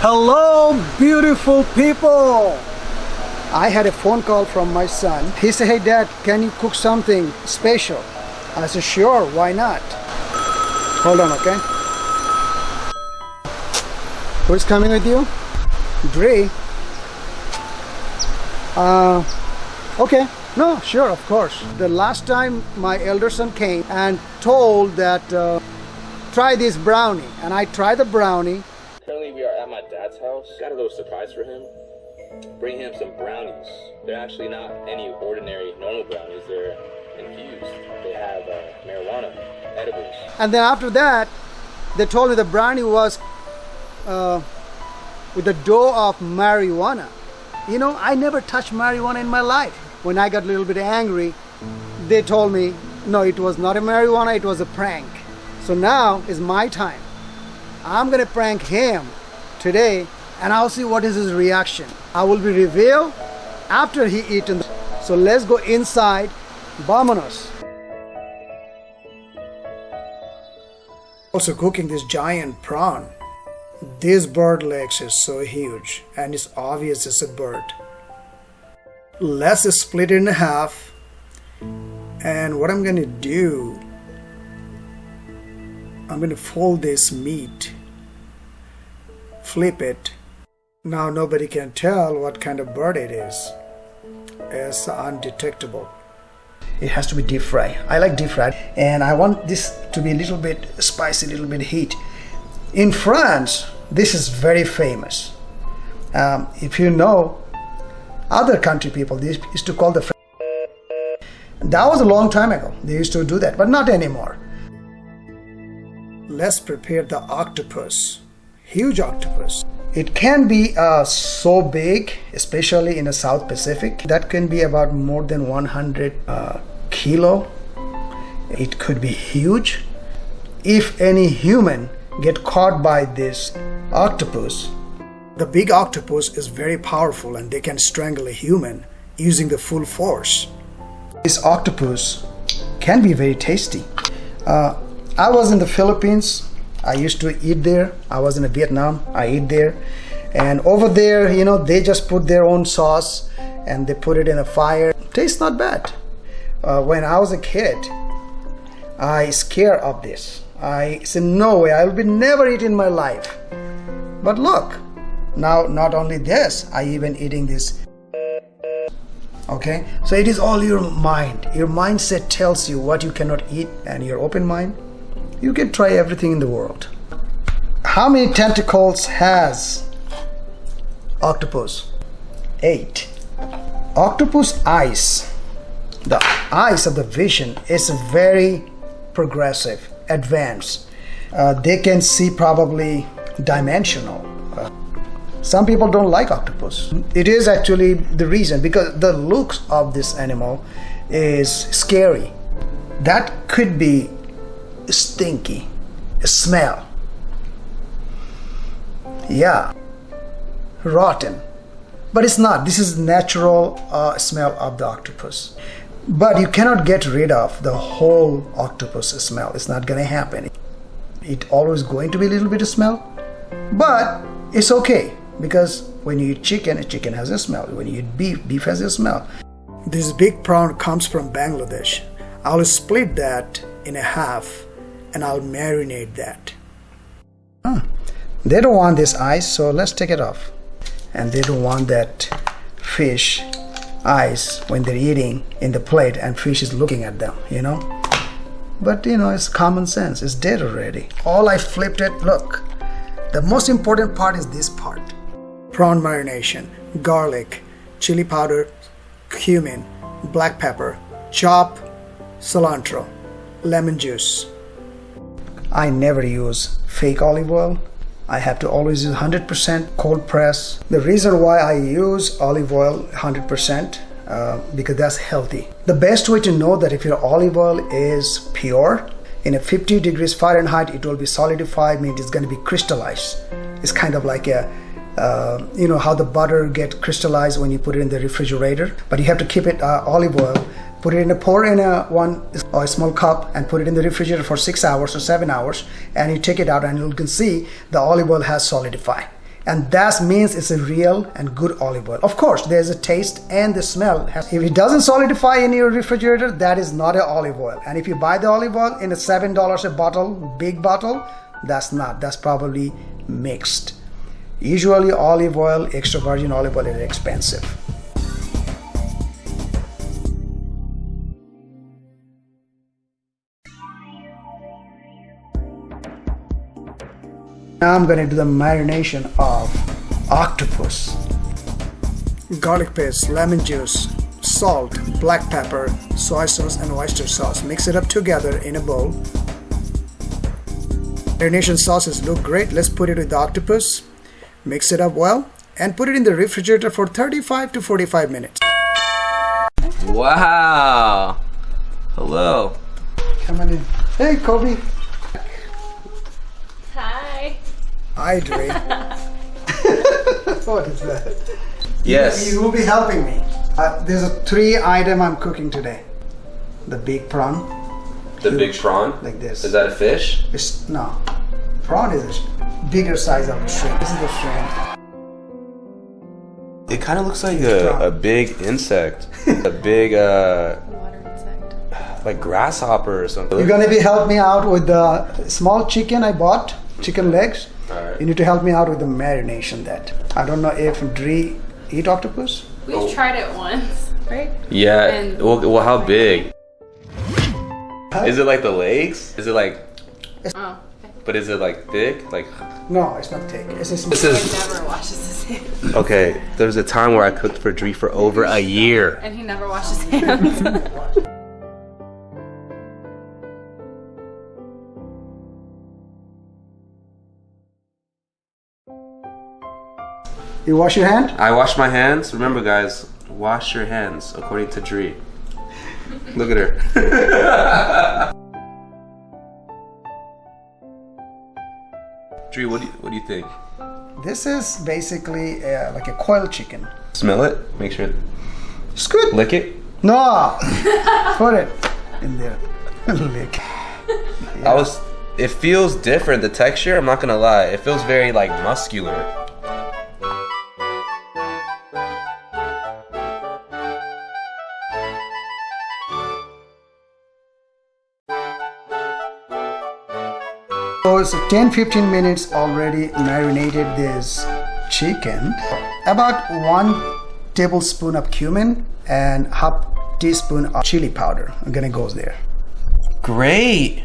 Hello, beautiful people. I had a phone call from my son. He said, "Hey Dad, can you cook something special?" I said, "Sure, why not?" Hold on, okay? Who's coming with you? Dre. Okay. No, sure, of course. The last time my elder son came and told that try this brownie, and I tried the brownie. Currently we are at my dad's house. Got a little surprise for him. Bring him some brownies. They're actually not any ordinary normal brownies. They're infused. They have marijuana edibles. And then after that, they told me the brownie was with the dough of marijuana. You know, I never touched marijuana in my life. When I got a little bit angry, they told me, no, it was not a marijuana, it was a prank. So now is my time. I'm gonna prank him today, and I'll see what is his reaction. I will be revealed after he eaten. So let's go inside. Vámonos. Also cooking this giant prawn. This bird legs is so huge, and it's obvious it's a bird. Let's split it in half. And what I'm gonna do, I'm gonna fold this meat, flip it. Now nobody can tell what kind of bird it is. It's undetectable. It has to be deep fry. I like deep fried, and I want this to be a little bit spicy, a little bit heat. In France, this is very famous. If you know, other country people, they used to call the that was a long time ago. They used to do that, but not anymore. Let's prepare the octopus. Huge octopus. It can be so big, especially in the South Pacific. That can be about more than 100 kilo. It could be huge. If any human get caught by this octopus, the big octopus is very powerful and they can strangle a human using the full force. This octopus can be very tasty. I was in the Philippines. I used to eat there. I was in Vietnam. I eat there. And over there, you know, they just put their own sauce and they put it in a fire. Tastes not bad. When I was a kid, I scared of this. I said, no way, I will be never eat in my life. But look, now not only this, I even eating this. Okay, so it is all your mind. Your mindset tells you what you cannot eat, and your open mind, you can try everything in the world. How many tentacles has octopus? 8. Octopus eyes, the eyes of the vision is very progressive, advanced. They can see probably dimensional. Some people don't like octopus. It is actually the reason, because the looks of this animal is scary. That could be stinky, smell. Yeah, rotten. But it's not. This is natural smell of the octopus. But you cannot get rid of the whole octopus smell. It's not gonna happen. It always going to be a little bit of smell, but it's okay, because when you eat chicken, chicken has a smell. When you eat beef, beef has a smell. This big prawn comes from Bangladesh. I'll split that in a half and I'll marinate that. They don't want this eyes, so let's take it off. And they don't want that fish eyes when they're eating in the plate and fish is looking at them, you know. But you know, it's common sense. It's dead already. All I flipped it. Look, the most important part is this part. Prawn marination, garlic, chili powder, cumin, black pepper, chop, cilantro, lemon juice. I never use fake olive oil. I have to always use 100% cold press. The reason why I use olive oil 100% because that's healthy. The best way to know that if your olive oil is pure, in a 50 degrees Fahrenheit, it will be solidified, means it's going to be crystallized. It's kind of like a, you know how the butter get crystallized when you put it in the refrigerator, but you have to keep it olive oil. Put it in a pour in a small cup and put it in the refrigerator for 6 hours or 7 hours, and you take it out and you can see the olive oil has solidified. And that means it's a real and good olive oil. Of course, there's a taste and the smell. If it doesn't solidify in your refrigerator, that is not an olive oil. And if you buy the olive oil in a $7 a bottle, big bottle, that's probably mixed. Usually olive oil, extra virgin olive oil is expensive. Now I'm going to do the marination of octopus. Garlic paste, lemon juice, salt, black pepper, soy sauce and oyster sauce. Mix it up together in a bowl. Marination sauces look great. Let's put it with the octopus. Mix it up well and put it in the refrigerator for 35 to 45 minutes. Wow. Hello. Come on in. Hey, Kobe. Hi. Hi, Dre. What is that? Yes. You will be helping me. There's a 3 item I'm cooking today. The big prawn. The big prawn? Like this. Is that a fish? No. Prawn is a bigger size of a shrimp. This is the shrimp. It kind of looks like a big insect. A big, Water insect. like grasshopper or something. You're gonna be help me out with the small chicken I bought, chicken legs. Alright. You need to help me out with the marination that. I don't know if Dre eat octopus. We've tried it once, right? Yeah. And- Well, how big? Is it like the legs? Is it like, Oh. but is it like thick? Like, No, it's not thick. It's a this He is, never washes his hands. okay, there was a time where I cooked for Dree for over a year. And he never washes his hands. You wash your hand? I wash my hands. Remember, guys, wash your hands according to Dree. Look at her. Dree, what do you think? This is basically like a coiled chicken. Smell it. Make sure. It's good. Lick it. No! Put it in there. Lick. It feels different. The texture, I'm not gonna lie, it feels very like muscular. So it's 10-15 minutes already marinated this chicken. About 1 tablespoon of cumin and half teaspoon of chili powder. I'm gonna go there. Great.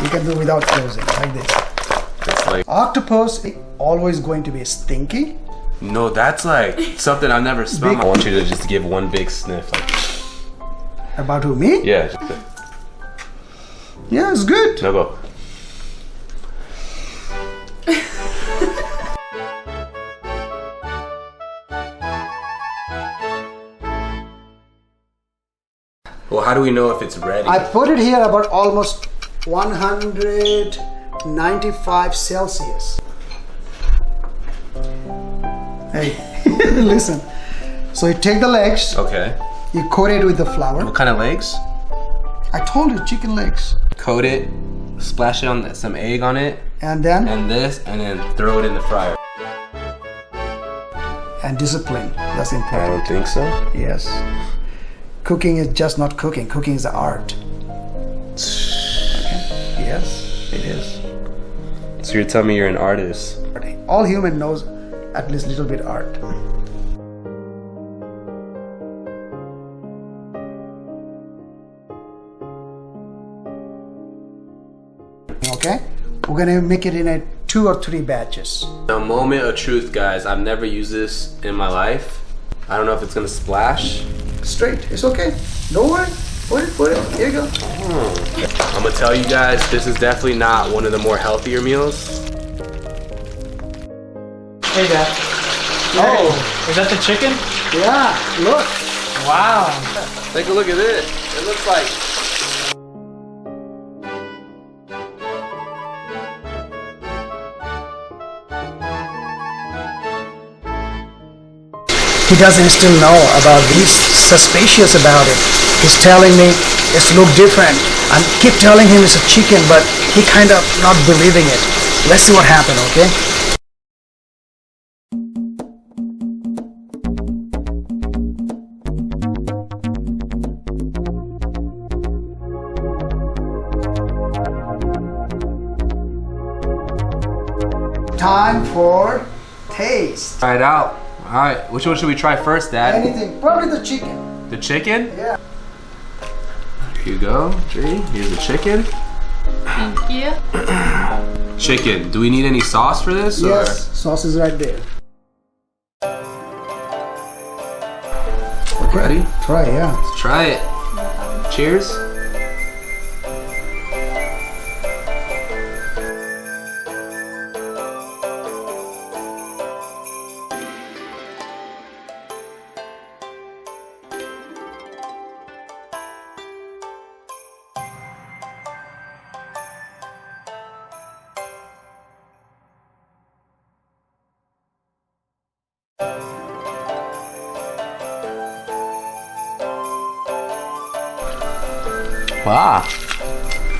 You can do without closing, like this. It's like, Octopus is always going to be stinky. no, that's like something I've never smelled. I want you to just give one big sniff. Like, About who, me? yeah. Yeah, it's good. No, go. Well, how do we know if it's ready? I put it here about almost 195 Celsius. Hey, listen. So you take the legs, Okay. you coat it with the flour. What kind of legs? I told you, chicken legs. Coat it, splash it on some egg on it, And then, and this, and then throw it in the fryer. and discipline. That's I important. don't think so. Yes. Cooking is just not cooking. Cooking is the art. Yes, it is. So you're telling me you're an artist? All human knows at least little bit art. Okay, we're gonna make it in a 2 or 3 batches. A moment of truth, guys. I've never used this in my life. I don't know if it's gonna splash. Straight, it's okay. Don't worry. Put it. Here you go. I'm gonna tell you guys, this is definitely not one of the more healthier meals. Hey, Dad. Oh, is that the chicken? Yeah, look. Wow. Take a look at it. It looks like. He doesn't still know about it. He's suspicious about it. He's telling me it's look different. I keep telling him it's a chicken, but he kind of not believing it. Let's see what happens, okay? time for taste. Try it out. All right, which one should we try first, Dad? Anything, probably the chicken. The chicken? Yeah. Here you go, Tree. Here's the chicken. Thank you. Chicken. Do we need any sauce for this? Yes, sauce is right there. Or? Ready? Try, yeah. Let's try it. Cheers. Wow.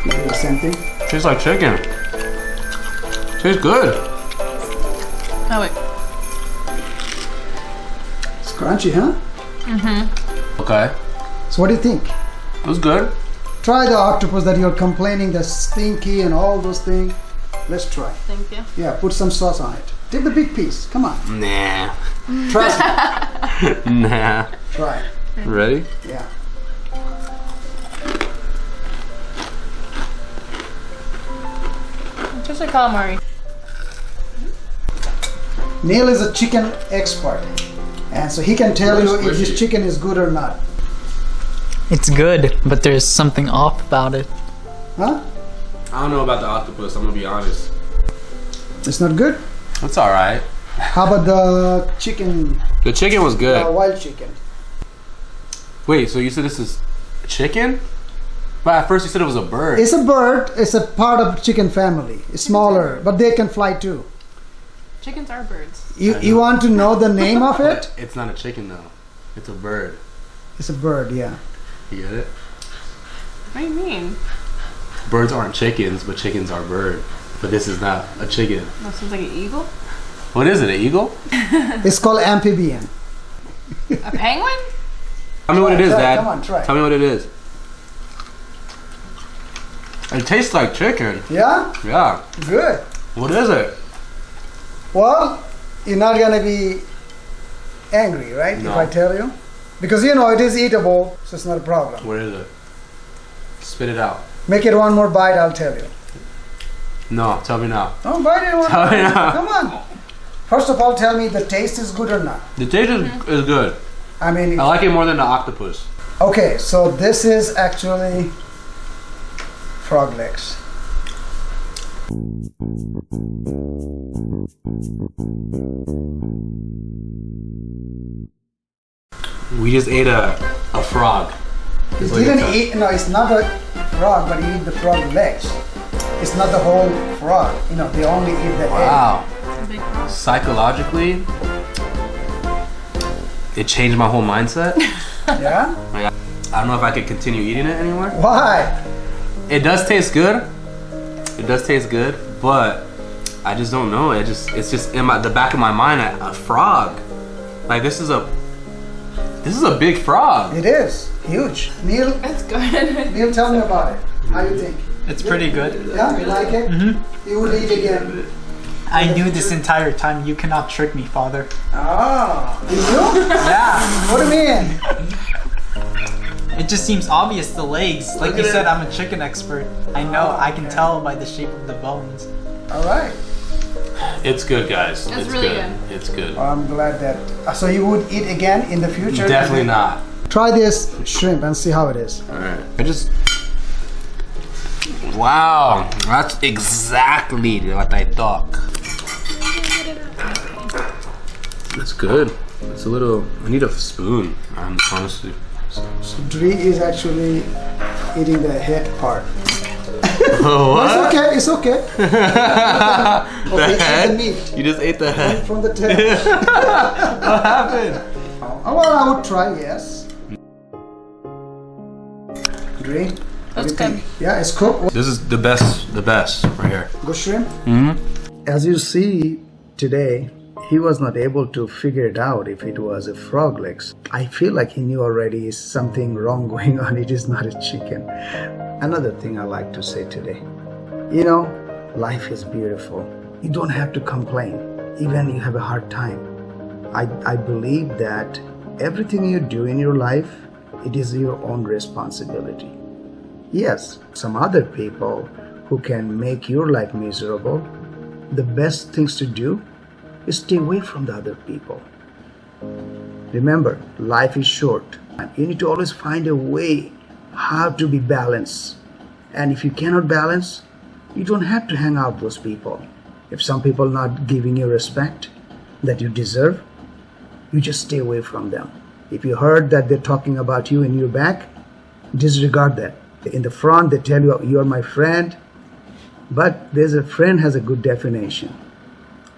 The same thing. Tastes like chicken. Tastes good. Oh wait. It's crunchy, huh? Okay. So what do you think? It was good. Try the octopus that you're complaining that's stinky and all those things. Let's try. Thank you. Yeah, put some sauce on it. Take the big piece. Come on. Nah. Trust me. Nah. Try. Ready? Yeah. Just like calamari. Neil is a chicken expert, and so he can tell you if this chicken is good or not. It's good, but there's something off about it. Huh? I don't know about the octopus, I'm gonna be honest. It's not good? It's alright. How about the chicken, The chicken was good. wild chicken? Wait, so you said this is chicken? But at first you said it was a bird. It's a bird. It's a part of chicken family. It's smaller, but they can fly too. Chickens are birds. You want to know the name of it? It's not a chicken though. It's a bird. It's a bird, yeah. You get it? What do you mean? Birds aren't chickens, but chickens are bird. But this is not a chicken. That sounds like an eagle. What is it, an eagle? It's called amphibian. A penguin? Tell me what it is, Try, Dad. come on, try. Tell me what it is. It tastes like chicken. Yeah? Yeah. Good. What is it? Well, you're not gonna be angry, right? No. If I tell you, because you know it is eatable, so it's not a problem. What is it? Spit it out. Make it one more bite, I'll tell you. No, tell me now. Don't bite it one Tell more. me now. Come on. First of all, tell me the taste is good or not. The taste is good. I mean, I like it more than the octopus. okay, so this is actually frog legs. We just ate a frog. You Look at didn't that. eat, no, it's not a frog, but you eat the frog legs. It's not the whole frog. You know, they only eat the Wow. A big frog. Psychologically, it changed my whole mindset. egg. Yeah? Like, I don't know if I could continue eating it anymore. Why? It does taste good. It does taste good, but I just don't know. It's just in the back of my mind. A frog, like this is a big frog. It is huge. Neil, It's good. Neil, tell me about it. How you think? It's pretty good. Yeah, you like it? You would eat again. I knew this entire time. You cannot trick me, Father. Ah, you do? Yeah. What do you mean? It just seems obvious, the legs. Like Look you at said, it. I'm a chicken expert. I know, I can tell by the shape of the bones. All right. It's good, guys. It's really good. It's good. I'm glad that. So you would eat again in the future? Definitely not. Try this shrimp and see how it is. All right. Wow, that's exactly what I thought. It's good. It's a little. I need a spoon. Honestly. So Dre is actually eating the head part. What? It's okay. The Okay, eat head? the meat You just ate the head. from the tail. What happened? Oh, well, I would try, yes. Dre, what do That's you think? good. Yeah, it's cooked. This is the best right here. Good shrimp. Mm-hmm. As you see today, he was not able to figure it out if it was a frog legs. I feel like he knew already something wrong going on. It is not a chicken. Another thing I like to say today, you know, life is beautiful. You don't have to complain, even you have a hard time. I believe that everything you do in your life, it is your own responsibility. Yes, some other people who can make your life miserable, the best things to do is stay away from the other people. Remember, life is short. You need to always find a way how to be balanced. And if you cannot balance, you don't have to hang out with those people. If some people are not giving you respect that you deserve, you just stay away from them. If you heard that they're talking about you in your back, disregard that. In the front, they tell you, you are my friend. But there's a friend has a good definition.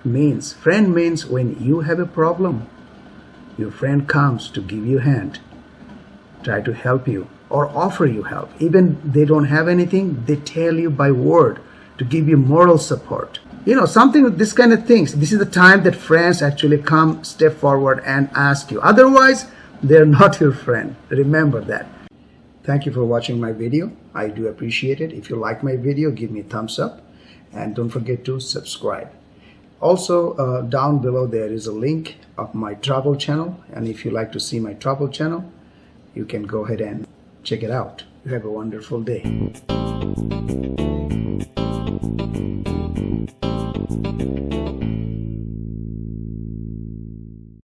Friend means when you have a problem, your friend comes to give you a hand, try to help you, or offer you help. Even they don't have anything, they tell you by word to give you moral support. Something with this kind of things. This is the time that friends actually come, step forward and ask you. Otherwise, they're not your friend. Remember that. Thank you for watching my video. I do appreciate it. If you like my video, give me a thumbs up and don't forget to subscribe. Also, down below there is a link of my travel channel, and if you like to see my travel channel, you can go ahead and check it out. You have a wonderful day.